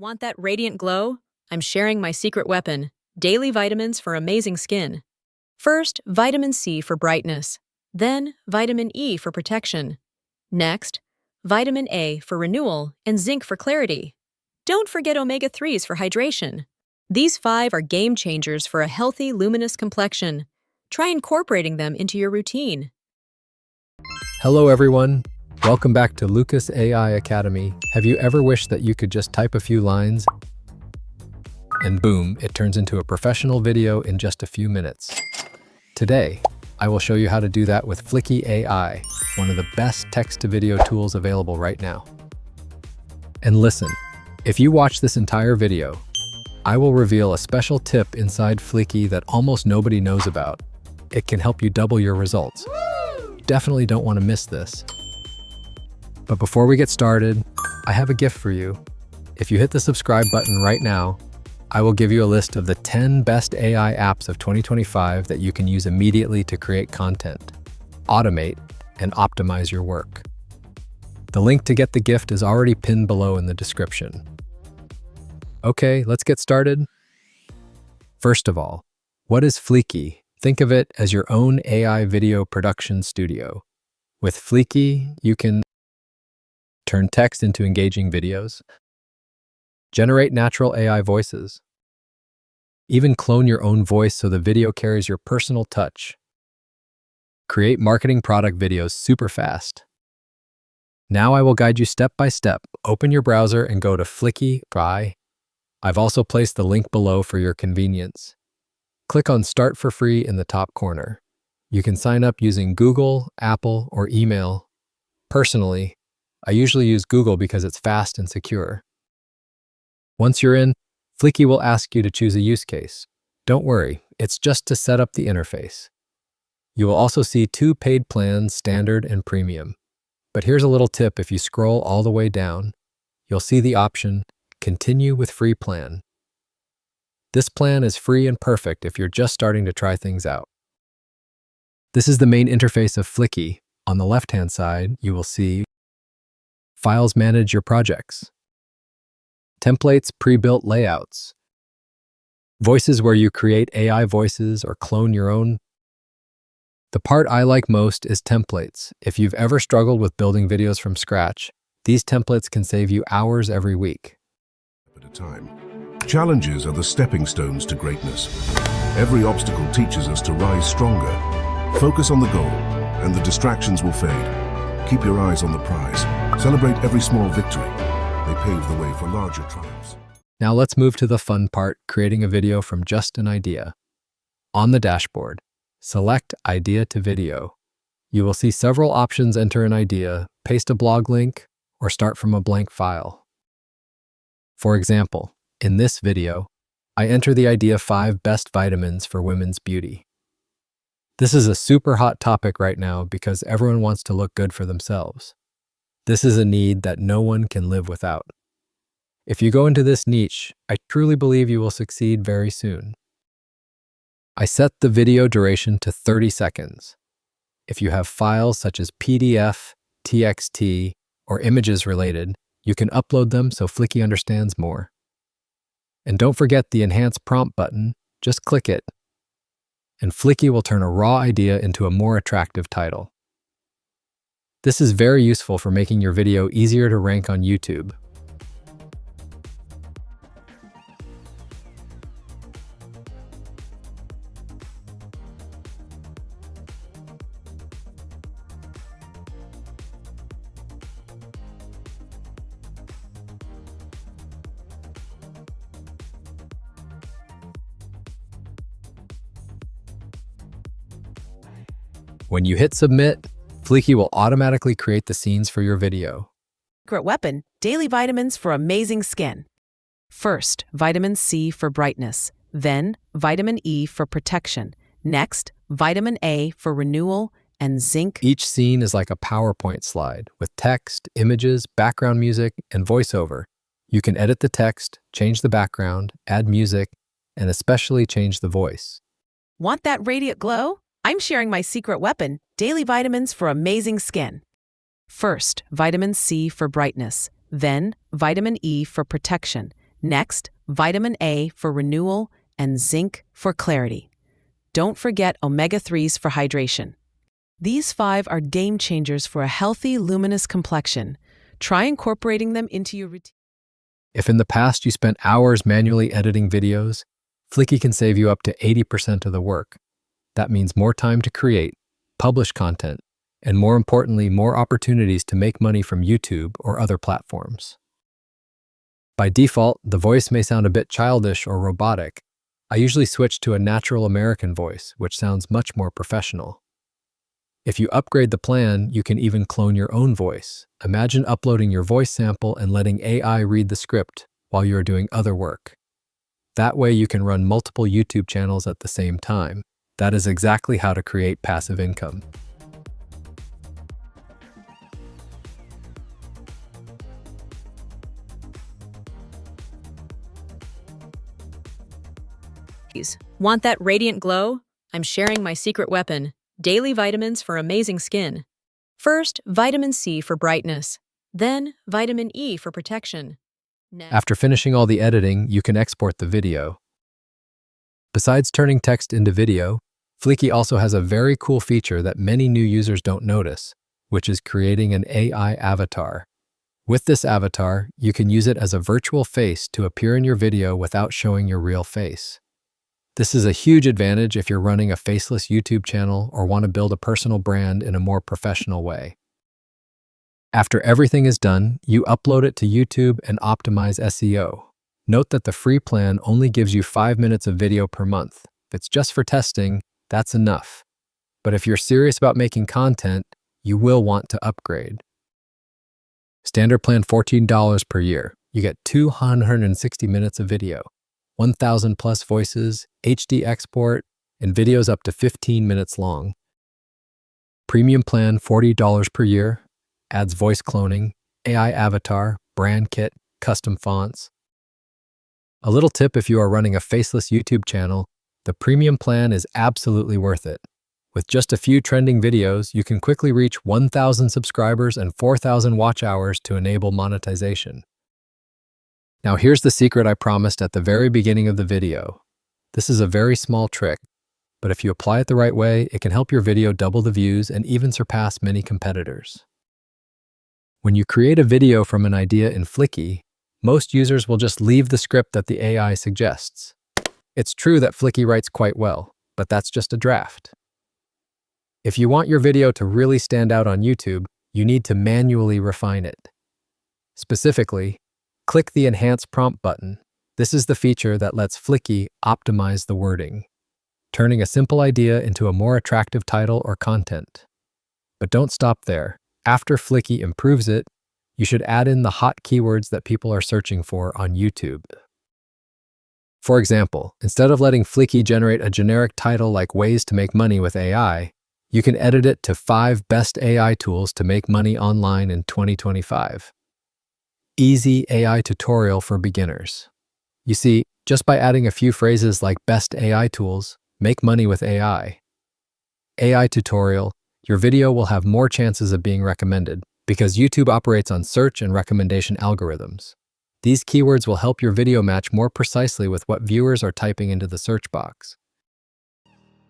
Want that radiant glow? I'm sharing my secret weapon, daily vitamins for amazing skin. First, vitamin C for brightness. Then, vitamin E for protection. Next, vitamin A for renewal and zinc for clarity. Don't forget omega-3s for hydration. These 5 are game changers for a healthy, luminous complexion. Try incorporating them into your routine. Hello everyone, welcome back to Lucas AI Academy. Have you ever wished that you could just type a few lines and boom, it turns into a professional video in just a few minutes? Today, I will show you how to do that with Fliki AI, one of the best text-to-video tools available right now. And listen, if you watch this entire video, I will reveal a special tip inside Fliki that almost nobody knows about. It can help you double your results. Definitely don't want to miss this. But before we get started, I have a gift for you. If you hit the subscribe button right now, I will give you a list of the 10 best AI apps of 2025 that you can use immediately to create content, automate, and optimize your work. The link to get the gift is already pinned below in the description. Okay, let's get started. First of all, what is Fliki? Think of it as your own AI video production studio. With Fliki, you can turn text into engaging videos, generate natural AI voices, even clone your own voice so the video carries your personal touch, create marketing product videos super fast. Now I will guide you step by step. Open your browser and go to Fliki. I've also placed the link below for your convenience. Click on Start for free in the top corner. You can sign up using Google, Apple, or email. Personally, I usually use Google because it's fast and secure. Once you're in, Fliki will ask you to choose a use case. Don't worry, it's just to set up the interface. You will also see 2 paid plans, Standard and Premium. But here's a little tip: if you scroll all the way down, you'll see the option Continue with Free Plan. This plan is free and perfect if you're just starting to try things out. This is the main interface of Fliki. On the left-hand side, you will see Files, manage your projects, Templates, pre-built layouts, Voices, where you create AI voices or clone your own. The part I like most is Templates. If you've ever struggled with building videos from scratch, these templates can save you hours every week. At a time. Challenges are the stepping stones to greatness. Every obstacle teaches us to rise stronger. Focus on the goal, and the distractions will fade. Keep your eyes on the prize. Celebrate every small victory. They pave the way for larger triumphs. Now let's move to the fun part, creating a video from just an idea. On the dashboard, select Idea to Video. You will see several options: enter an idea, paste a blog link, or start from a blank file. For example, in this video, I enter the idea 5 best vitamins for women's beauty. This is a super hot topic right now because everyone wants to look good for themselves. This is a need that no one can live without. If you go into this niche, I truly believe you will succeed very soon. I set the video duration to 30 seconds. If you have files such as PDF, TXT, or images related, you can upload them so Fliki understands more. And don't forget the Enhance Prompt button, just click it. And Fliki will turn a raw idea into a more attractive title. This is very useful for making your video easier to rank on YouTube. When you hit submit, Fliki will automatically create the scenes for your video. Secret weapon, daily vitamins for amazing skin. First, vitamin C for brightness. Then, vitamin E for protection. Next, vitamin A for renewal and zinc. Each scene is like a PowerPoint slide with text, images, background music, and voiceover. You can edit the text, change the background, add music, and especially change the voice. Want that radiant glow? I'm sharing my secret weapon, daily vitamins for amazing skin. First, vitamin C for brightness. Then, vitamin E for protection. Next, vitamin A for renewal and zinc for clarity. Don't forget omega-3s for hydration. These 5 are game changers for a healthy, luminous complexion. Try incorporating them into your routine. If in the past you spent hours manually editing videos, Fliki can save you up to 80% of the work. That means more time to create, publish content, and more importantly, more opportunities to make money from YouTube or other platforms. By default, the voice may sound a bit childish or robotic. I usually switch to a natural American voice, which sounds much more professional. If you upgrade the plan, you can even clone your own voice. Imagine uploading your voice sample and letting AI read the script while you're doing other work. That way you can run multiple YouTube channels at the same time. That is exactly how to create passive income. Want that radiant glow? I'm sharing my secret weapon, daily vitamins for amazing skin. First, vitamin C for brightness. Then, vitamin E for protection. After finishing all the editing, you can export the video. Besides turning text into video, Fliki also has a very cool feature that many new users don't notice, which is creating an AI avatar. With this avatar, you can use it as a virtual face to appear in your video without showing your real face. This is a huge advantage if you're running a faceless YouTube channel or want to build a personal brand in a more professional way. After everything is done, you upload it to YouTube and optimize SEO. Note that the free plan only gives you 5 minutes of video per month. If it's just for testing, that's enough. But if you're serious about making content, you will want to upgrade. Standard plan $14 per year. You get 260 minutes of video, 1,000 plus voices, HD export, and videos up to 15 minutes long. Premium plan $40 per year. Adds voice cloning, AI avatar, brand kit, custom fonts. A little tip if you are running a faceless YouTube channel, the premium plan is absolutely worth it. With just a few trending videos, you can quickly reach 1,000 subscribers and 4,000 watch hours to enable monetization. Now here's the secret I promised at the very beginning of the video. This is a very small trick, but if you apply it the right way, it can help your video double the views and even surpass many competitors. When you create a video from an idea in Fliki, most users will just leave the script that the AI suggests. It's true that Fliki writes quite well, but that's just a draft. If you want your video to really stand out on YouTube, you need to manually refine it. Specifically, click the Enhance Prompt button. This is the feature that lets Fliki optimize the wording, turning a simple idea into a more attractive title or content. But don't stop there. After Fliki improves it, you should add in the hot keywords that people are searching for on YouTube. For example, instead of letting Fliki generate a generic title like Ways to Make Money with AI, you can edit it to 5 best AI tools to make money online in 2025. Easy AI tutorial for beginners. You see, just by adding a few phrases like best AI tools, make money with AI, AI tutorial, your video will have more chances of being recommended because YouTube operates on search and recommendation algorithms. These keywords will help your video match more precisely with what viewers are typing into the search box.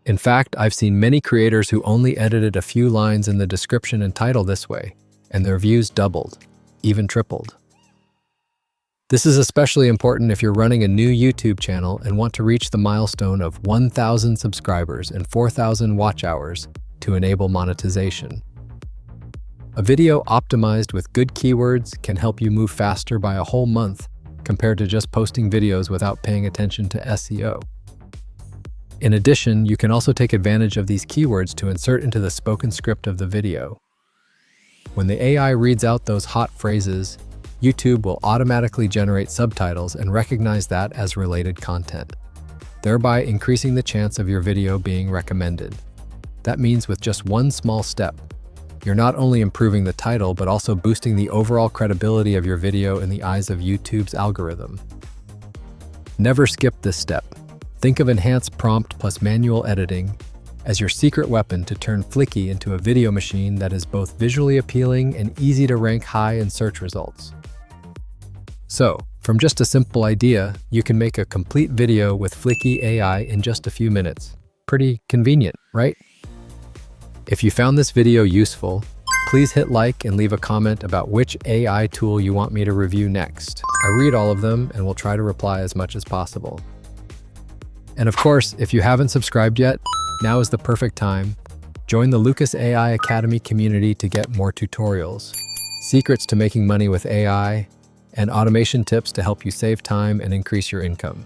In fact, I've seen many creators who only edited a few lines in the description and title this way, and their views doubled, even tripled. This is especially important if you're running a new YouTube channel and want to reach the milestone of 1,000 subscribers and 4,000 watch hours to enable monetization. A video optimized with good keywords can help you move faster by a whole month compared to just posting videos without paying attention to SEO. In addition, you can also take advantage of these keywords to insert into the spoken script of the video. When the AI reads out those hot phrases, YouTube will automatically generate subtitles and recognize that as related content, thereby increasing the chance of your video being recommended. That means with just one small step, you're not only improving the title but also boosting the overall credibility of your video in the eyes of YouTube's algorithm. Never skip this step. Think of Enhanced Prompt plus manual editing as your secret weapon to turn Fliki into a video machine that is both visually appealing and easy to rank high in search results. So, From just a simple idea, you can make a complete video with Fliki AI in just a few minutes. Pretty convenient, right? If you found this video useful, please hit like and leave a comment about which AI tool you want me to review next. I read all of them and will try to reply as much as possible. And of course, if you haven't subscribed yet, now is the perfect time. Join the Lucas AI Academy community to get more tutorials, secrets to making money with AI, and automation tips to help you save time and increase your income.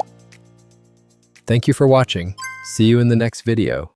Thank you for watching. See you in the next video.